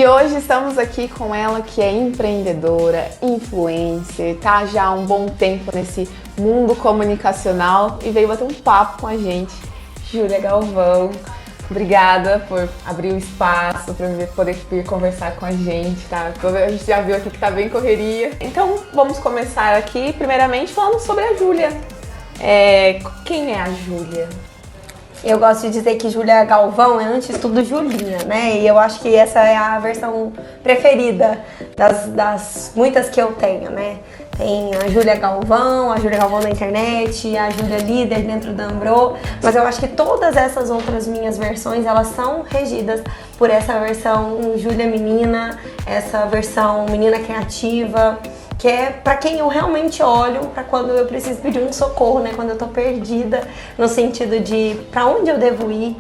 E hoje estamos aqui com ela, que é empreendedora, influencer, tá já há um bom tempo nesse mundo comunicacional e veio bater um papo com a gente, Júlia Galvão. Obrigada por abrir o espaço para poder vir conversar com a gente, tá? A gente já viu aqui que tá bem correria. Então vamos começar aqui, primeiramente, falando sobre a Júlia. Quem é a Júlia? Eu gosto de dizer que Júlia Galvão é antes de tudo Julinha, né? E eu acho que essa é a versão preferida das muitas que eu tenho, né? Tem a Júlia Galvão na internet, a Júlia líder dentro da Ambro, mas eu acho que todas essas outras minhas versões, elas são regidas por essa versão Júlia menina, essa versão menina criativa, que é pra quem eu realmente olho pra quando eu preciso pedir um socorro, né? Quando eu tô perdida, no sentido de pra onde eu devo ir,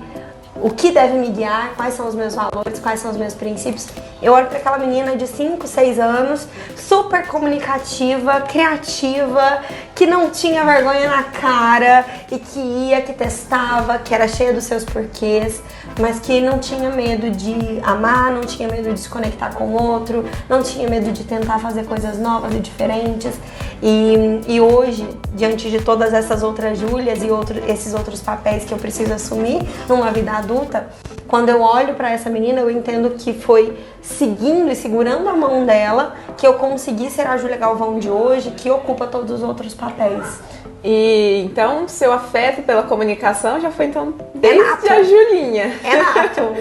o que deve me guiar, quais são os meus valores, quais são os meus princípios. Eu olho para aquela menina de 5, 6 anos, super comunicativa, criativa, que não tinha vergonha na cara e que ia, que testava, que era cheia dos seus porquês, mas que não tinha medo de amar, não tinha medo de se conectar com o outro, não tinha medo de tentar fazer coisas novas e diferentes. E hoje, diante de todas essas outras Júlias e esses outros papéis que eu preciso assumir numa vida adulta, quando eu olho para essa menina, eu entendo que foi seguindo e segurando a mão dela que eu consegui ser a Júlia Galvão de hoje, que ocupa todos os outros papéis. E então, seu afeto pela comunicação já foi então desde a Julinha. É nato.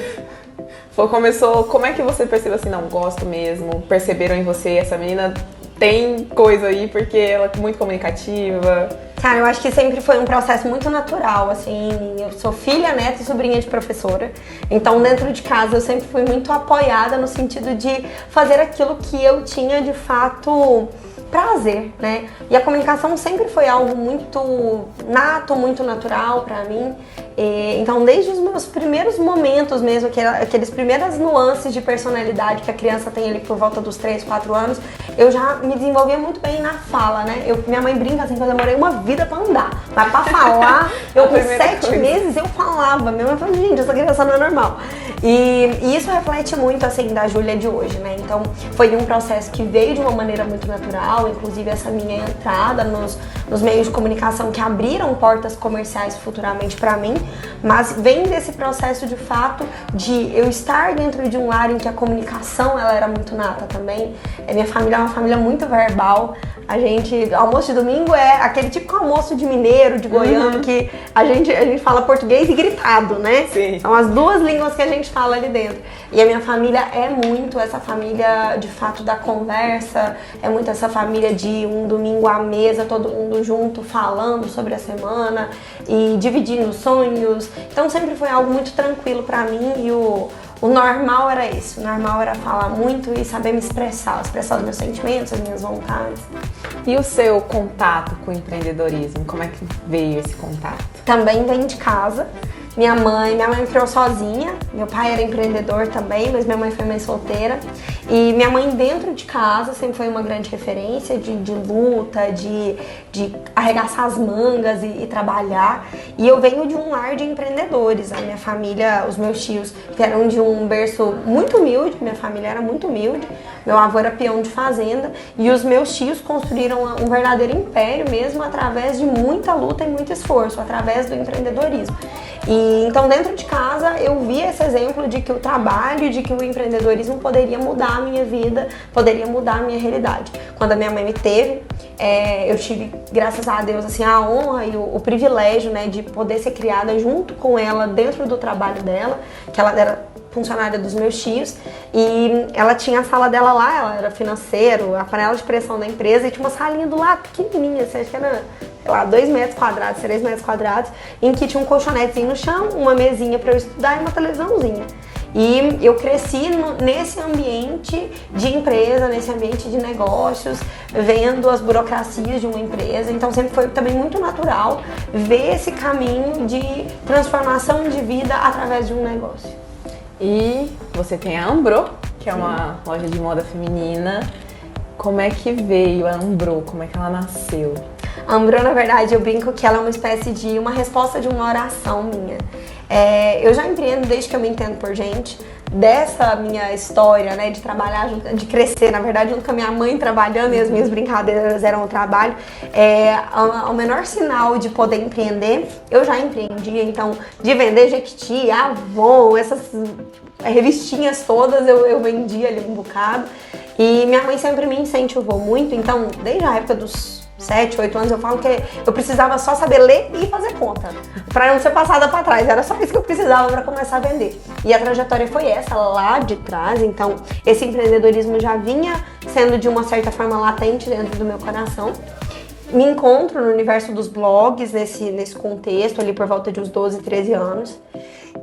Começou, como é que você percebeu assim, não, gosto mesmo, perceberam em você, essa menina tem coisa aí, porque ela é muito comunicativa? Cara, eu acho que sempre foi um processo muito natural, assim, eu sou filha, neta e sobrinha de professora, então dentro de casa eu sempre fui muito apoiada no sentido de fazer aquilo que eu tinha de fato prazer, né? E a comunicação sempre foi algo muito nato, muito natural pra mim. Então, desde os meus primeiros momentos mesmo, aquelas primeiras nuances de personalidade que a criança tem ali por volta dos 3, 4 anos, eu já me desenvolvia muito bem na fala, né? Minha mãe brinca assim que eu demorei uma vida pra andar, mas pra falar, eu com 7 meses eu falava. Minha mãe falou, gente, essa criança não é normal. E isso reflete muito, assim, da Júlia de hoje, né? Então, foi um processo que veio de uma maneira muito natural, inclusive essa minha entrada nos meios de comunicação que abriram portas comerciais futuramente pra mim, mas vem desse processo de fato de eu estar dentro de um lar em que a comunicação ela era muito nata também. Minha família é uma família muito verbal. Almoço de domingo é aquele tipo de almoço de mineiro, de goiano, que a gente fala português e gritado, né? Sim. São as duas línguas que a gente fala ali dentro. E a minha família é muito essa família, de fato, da conversa, é muito essa família de um domingo à mesa, todo mundo junto, falando sobre a semana e dividindo sonhos. Então sempre foi algo muito tranquilo pra mim e o normal era isso, o normal era falar muito e saber me expressar os meus sentimentos, as minhas vontades. E o seu contato com o empreendedorismo, como é que veio esse contato? Também vem de casa. Minha mãe me criou sozinha, meu pai era empreendedor também, mas minha mãe foi mãe solteira. E minha mãe dentro de casa sempre foi uma grande referência de luta, de arregaçar as mangas e trabalhar. E eu venho de um lar de empreendedores. A minha família, os meus tios vieram de um berço muito humilde, minha família era muito humilde. Meu avô era peão de fazenda e os meus tios construíram um verdadeiro império mesmo através de muita luta e muito esforço, através do empreendedorismo. E então dentro de casa eu vi esse exemplo de que o trabalho, de que o empreendedorismo poderia mudar a minha vida, poderia mudar a minha realidade. Quando a minha mãe me teve, eu tive, graças a Deus, assim, a honra e o privilégio, né, de poder ser criada junto com ela dentro do trabalho dela, que ela era funcionária dos meus tios, e ela tinha a sala dela lá, ela era financeiro, a panela de pressão da empresa, e tinha uma salinha do lado pequenininha, assim, acho que era, sei lá, 2 metros quadrados, 3 metros quadrados, em que tinha um colchonetezinho no chão, uma mesinha para eu estudar e uma televisãozinha. E eu cresci nesse ambiente de empresa, nesse ambiente de negócios, vendo as burocracias de uma empresa. Então sempre foi também muito natural ver esse caminho de transformação de vida através de um negócio. E você tem a Ambro, que é uma loja de moda feminina. Como é que veio a Ambro? Como é que ela nasceu? A Ambro, na verdade, eu brinco que ela é uma espécie de uma resposta de uma oração minha. Eu já empreendo desde que eu me entendo por gente. Dessa minha história, né, de trabalhar, de crescer, na verdade, junto com a minha mãe trabalhando e as minhas brincadeiras eram o trabalho, o menor sinal de poder empreender, eu já empreendia. Então, de vender Jequiti, Avon, essas revistinhas todas, eu vendia ali um bocado. E minha mãe sempre me incentivou muito, então, desde a época dos 7, 8 anos, eu falo que eu precisava só saber ler e fazer conta, pra não ser passada pra trás. Era só isso que eu precisava pra começar a vender. E a trajetória foi essa, lá de trás. Então, esse empreendedorismo já vinha sendo, de uma certa forma, latente dentro do meu coração. Me encontro no universo dos blogs, nesse contexto, ali por volta de uns 12, 13 anos.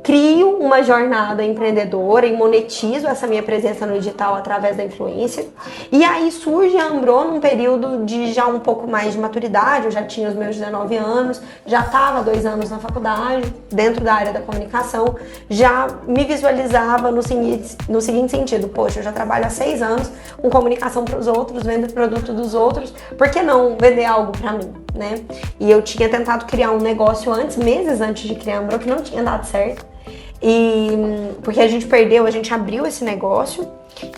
Crio uma jornada empreendedora e monetizo essa minha presença no digital através da influência. E aí surge a Ambro num período de já um pouco mais de maturidade. Eu já tinha os meus 19 anos, já estava 2 anos na faculdade, dentro da área da comunicação. Já me visualizava no seguinte sentido: poxa, eu já trabalho há 6 anos com comunicação para os outros, vendo produto dos outros, por que não vender algo para mim, né? E eu tinha tentado criar um negócio meses antes de criar a Ambro, que não tinha dado certo. E porque a gente abriu esse negócio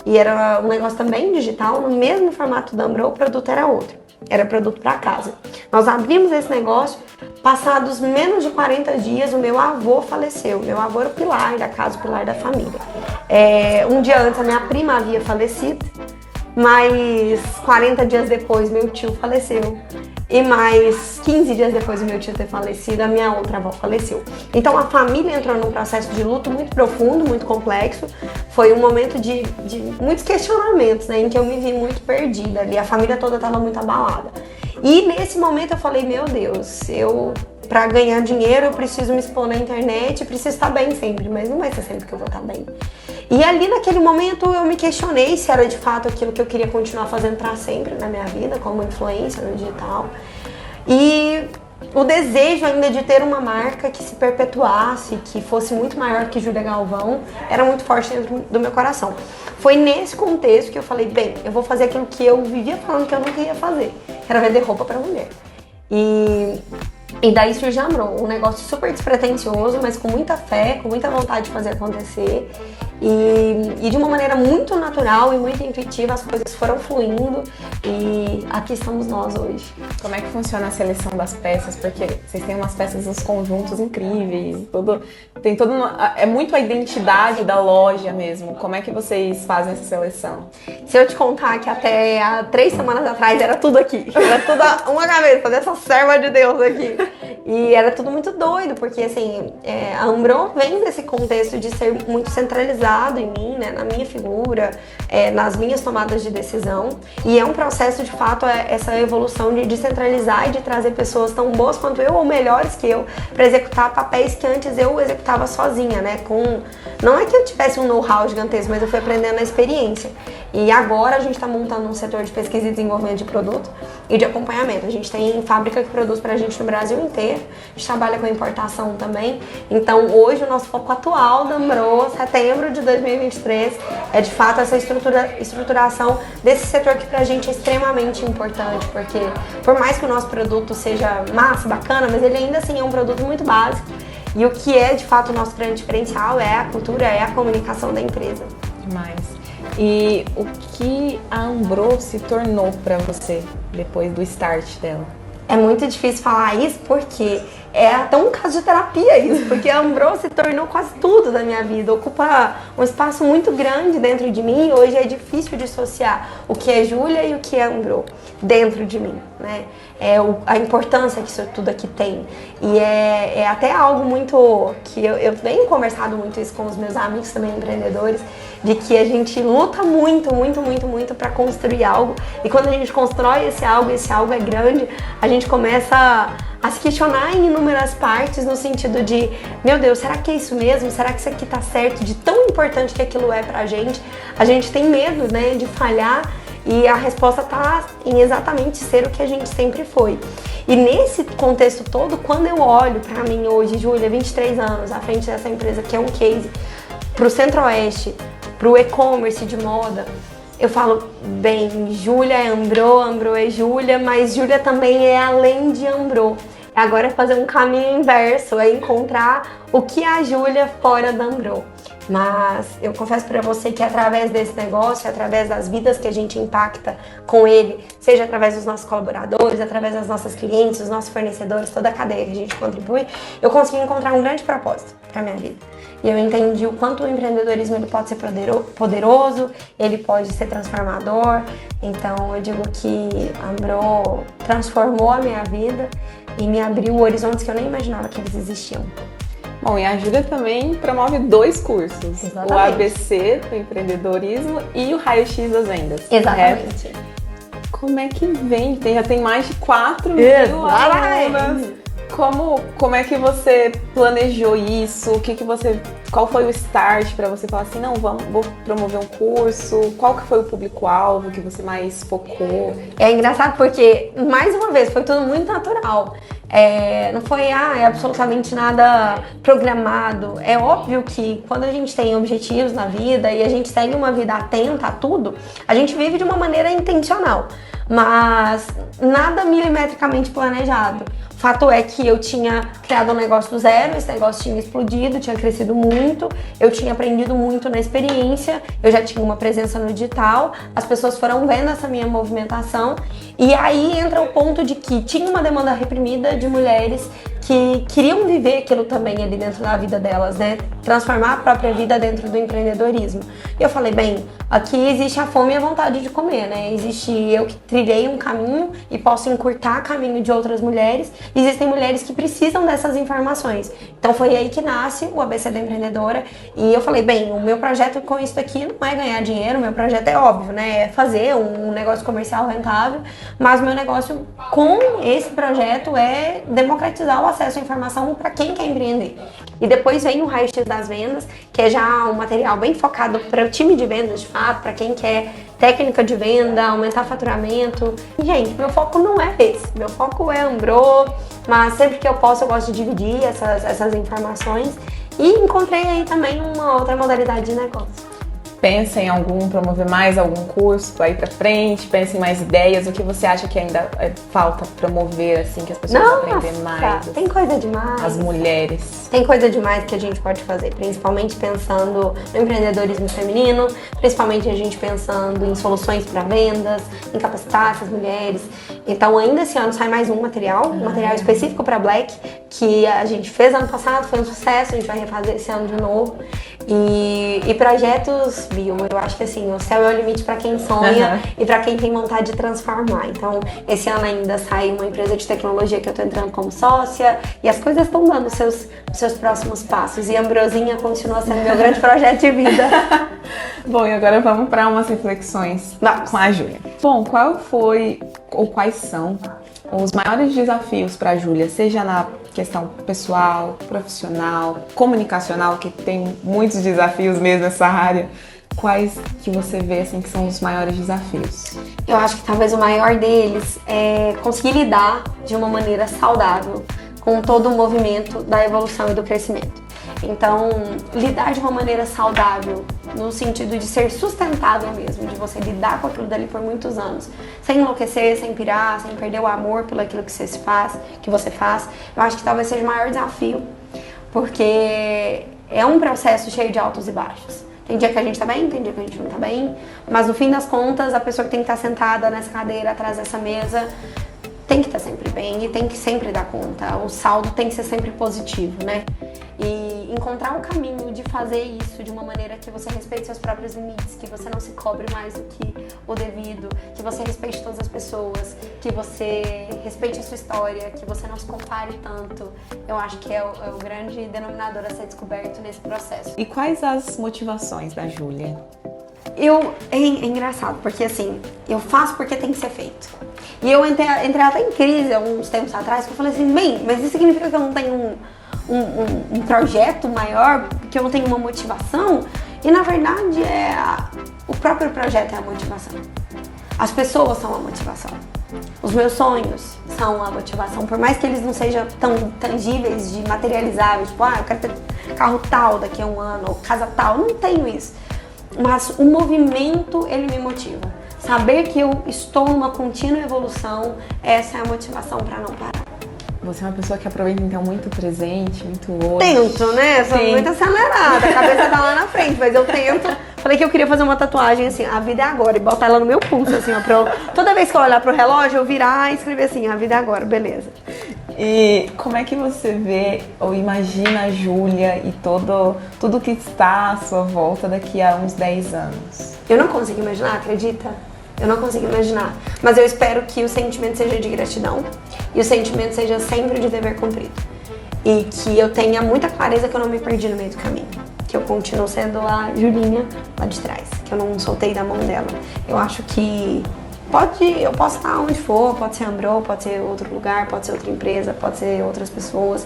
e era um negócio também digital, no mesmo formato da Ambro, o produto era outro, era produto para casa. Nós abrimos esse negócio, passados menos de 40 dias, o meu avô faleceu. Meu avô era o pilar da casa, o pilar da família. Um dia antes a minha prima havia falecido, mas 40 dias depois meu tio faleceu. E mais 15 dias depois do meu tio ter falecido, a minha outra avó faleceu. Então a família entrou num processo de luto muito profundo, muito complexo. Foi um momento de muitos questionamentos, né, em que eu me vi muito perdida ali. A família toda estava muito abalada. E nesse momento eu falei, meu Deus, para ganhar dinheiro eu preciso me expor na internet, preciso estar bem sempre, mas não vai ser sempre que eu vou estar bem. E ali naquele momento eu me questionei se era de fato aquilo que eu queria continuar fazendo para sempre na minha vida, como influência no digital. E o desejo ainda de ter uma marca que se perpetuasse, que fosse muito maior que Júlia Galvão, era muito forte dentro do meu coração. Foi nesse contexto que eu falei, bem, eu vou fazer aquilo que eu vivia falando que eu não queria fazer, que era vender roupa para mulher. E daí surge a Ambro, um negócio super despretensioso, mas com muita fé, com muita vontade de fazer acontecer. E de uma maneira muito natural e muito intuitiva, as coisas foram fluindo e aqui estamos nós hoje. Como é que funciona a seleção das peças? Porque vocês têm umas peças nos conjuntos incríveis, é muito a identidade da loja mesmo. Como é que vocês fazem essa seleção? Se eu te contar que até há 3 semanas atrás era tudo aqui, era tudo uma cabeça dessa serva de Deus aqui. E era tudo muito doido, porque assim, a Ambro vem desse contexto de ser muito centralizado em mim, né, na minha figura, nas minhas tomadas de decisão. E é um processo, de fato, essa evolução de descentralizar e de trazer pessoas tão boas quanto eu ou melhores que eu para executar papéis que antes eu executava sozinha, né? Não é que eu tivesse um know-how gigantesco, mas eu fui aprendendo na experiência. E agora a gente está montando um setor de pesquisa e desenvolvimento de produto e de acompanhamento. A gente tem fábrica que produz pra gente no Brasil inteiro, a gente trabalha com importação também. Então hoje o nosso foco atual da Ambro, setembro de 2023, é de fato essa estruturação desse setor que pra gente é extremamente importante, porque por mais que o nosso produto seja massa, bacana, mas ele ainda assim é um produto muito básico. E o que é de fato o nosso grande diferencial é a cultura, é a comunicação da empresa. Demais. E o que a Ambro se tornou para você depois do start dela? É muito difícil falar isso porque é até um caso de terapia isso, porque a Ambro se tornou quase tudo da minha vida, ocupa um espaço muito grande dentro de mim e hoje é difícil dissociar o que é Júlia e o que é Ambro dentro de mim, né? A importância que isso tudo aqui tem. E é até algo muito que eu tenho conversado muito isso com os meus amigos também empreendedores, de que a gente luta muito, muito, muito, muito para construir algo. E quando a gente constrói esse algo é grande, a gente começa a se questionar em inúmeras partes no sentido de, meu Deus, será que é isso mesmo? Será que isso aqui tá certo? De tão importante que aquilo é pra gente. A gente tem medo, né, de falhar e a resposta tá em exatamente ser o que a gente sempre foi. E nesse contexto todo, quando eu olho pra mim hoje, Júlia, 23 anos, à frente dessa empresa que é um case pro Centro-Oeste, pro e-commerce de moda, eu falo, bem, Júlia é Ambro, Ambro é Júlia, mas Júlia também é além de Ambro. Agora é fazer um caminho inverso, é encontrar o que é a Júlia fora da Ambro. Mas eu confesso para você que através desse negócio, através das vidas que a gente impacta com ele, seja através dos nossos colaboradores, através das nossas clientes, dos nossos fornecedores, toda a cadeia que a gente contribui, eu consegui encontrar um grande propósito para minha vida. E eu entendi o quanto o empreendedorismo ele pode ser poderoso, ele pode ser transformador. Então eu digo que a Ambro transformou a minha vida e me abriu horizontes que eu nem imaginava que eles existiam. Bom, e a Júlia também promove 2 cursos. Exatamente. O ABC, do empreendedorismo, e o Raio-X das vendas. Exatamente. Como é que vem? Já tem mais de 4.000 alunas. Como é que você planejou isso? Qual foi o start para você falar assim, não, vou promover um curso? Qual que foi o público-alvo que você mais focou? É engraçado porque, mais uma vez, foi tudo muito natural. Não foi absolutamente nada programado. É óbvio que quando a gente tem objetivos na vida e a gente segue uma vida atenta a tudo, a gente vive de uma maneira intencional, mas nada milimetricamente planejado. Fato é que eu tinha criado um negócio do zero, esse negócio tinha explodido, tinha crescido muito, eu tinha aprendido muito na experiência, eu já tinha uma presença no digital, as pessoas foram vendo essa minha movimentação e aí entra o ponto de que tinha uma demanda reprimida de mulheres que queriam viver aquilo também ali dentro da vida delas, né? Transformar a própria vida dentro do empreendedorismo. E eu falei, bem, aqui existe a fome e a vontade de comer, né? Existe eu que trilhei um caminho e posso encurtar caminho de outras mulheres. Existem mulheres que precisam dessas informações. Então foi aí que nasce o ABC da Empreendedora. E eu falei, bem, o meu projeto com isso aqui não é ganhar dinheiro, o meu projeto é óbvio, né? É fazer um negócio comercial rentável, mas o meu negócio com esse projeto é democratizar o acesso à informação para quem quer empreender. E depois vem o Raio-X das vendas, que é já um material bem focado para o time de vendas, de fato, para quem quer técnica de venda, aumentar faturamento. E, gente, meu foco não é esse. Meu foco é Ambro, mas sempre que eu posso eu gosto de dividir essas informações. E encontrei aí também uma outra modalidade de negócio. Pensa em promover mais algum curso aí pra frente? Pensa em mais ideias? O que você acha que ainda falta promover, assim, que as pessoas aprendem mais? Tem coisa demais. As mulheres. Tem coisa demais que a gente pode fazer, principalmente pensando no empreendedorismo feminino, principalmente a gente pensando em soluções para vendas, em capacitar essas mulheres. Então, ainda esse ano sai mais um material específico para Black, que a gente fez ano passado, foi um sucesso, a gente vai refazer esse ano de novo. E projetos, Bill, eu acho que assim, o céu é o limite para quem sonha e para quem tem vontade de transformar. Então, esse ano ainda sai uma empresa de tecnologia que eu tô entrando como sócia e as coisas estão dando os seus próximos passos. E a Ambrosinha continua sendo meu grande projeto de vida. Bom, e agora vamos para umas reflexões com a Júlia. Bom, qual foi ou quais são os maiores desafios para a Júlia, seja na questão pessoal, profissional, comunicacional, que tem muitos desafios mesmo nessa área? Quais que você vê assim que são os maiores desafios? Eu acho que talvez o maior deles é conseguir lidar de uma maneira saudável com todo o movimento da evolução e do crescimento. Então, lidar de uma maneira saudável, no sentido de ser sustentável mesmo, de você lidar com aquilo dali por muitos anos, sem enlouquecer, sem pirar, sem perder o amor pelo aquilo que você faz, eu acho que talvez seja o maior desafio, porque é um processo cheio de altos e baixos. Tem dia que a gente tá bem, tem dia que a gente não tá bem, mas no fim das contas, a pessoa que tem que estar sentada nessa cadeira, atrás dessa mesa, tem que estar sempre bem e tem que sempre dar conta. O saldo tem que ser sempre positivo, né? E encontrar um caminho de fazer isso de uma maneira que você respeite seus próprios limites, que você não se cobre mais do que o devido, que você respeite todas as pessoas, que você respeite a sua história, que você não se compare tanto. Eu acho que é o grande denominador a ser descoberto nesse processo. E quais as motivações da Júlia? É engraçado, porque assim, eu faço porque tem que ser feito. E eu entrei até em crise uns tempos atrás, que eu falei assim, bem, mas isso significa que eu não tenho um projeto maior, que eu não tenho uma motivação? E na verdade, o próprio projeto é a motivação. As pessoas são a motivação. Os meus sonhos são a motivação, por mais que eles não sejam tão tangíveis, de materializáveis, tipo, eu quero ter carro tal daqui a um ano, ou casa tal, não tenho isso. Mas o movimento, ele me motiva. Saber que eu estou numa contínua evolução, essa é a motivação para não parar. você é uma pessoa que aproveita então muito o presente, muito hoje. Tento, né? Sou muito acelerada, a cabeça tá lá na frente, mas eu tento. Falei que eu queria fazer uma tatuagem assim, a vida é agora, e botar ela no meu pulso, assim, ó, pra eu, toda vez que eu olhar pro relógio, eu virar e escrever assim, a vida é agora, beleza. E como é que você vê ou imagina a Júlia e tudo que está à sua volta daqui a uns 10 anos? Eu não consigo imaginar, acredita? Eu não consigo imaginar. Mas eu espero que o sentimento seja de gratidão e o sentimento seja sempre de dever cumprido. E que eu tenha muita clareza que eu não me perdi no meio do caminho. Que eu continuo sendo a Julinha lá de trás. Que eu não soltei da mão dela. Eu acho que eu posso estar onde for, pode ser Ambrô, pode ser outro lugar, pode ser outra empresa, pode ser outras pessoas.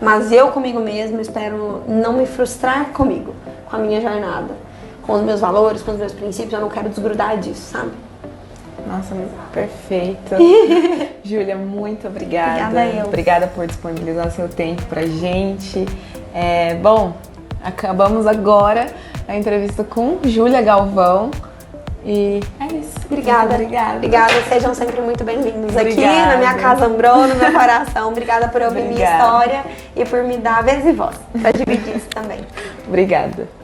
Mas eu comigo mesma espero não me frustrar comigo, com a minha jornada. Com os meus valores, com os meus princípios, eu não quero desgrudar disso, sabe? Nossa, perfeito. Júlia, muito obrigada. Obrigada eu. Obrigada por disponibilizar seu tempo pra gente. Bom, acabamos agora a entrevista com Júlia Galvão. E é isso. Obrigada. Obrigada. Sejam sempre muito bem-vindos aqui na minha casa Ambrô, no meu coração. Obrigada por ouvir minha história e por me dar vez e voz pra dividir isso também. Obrigada.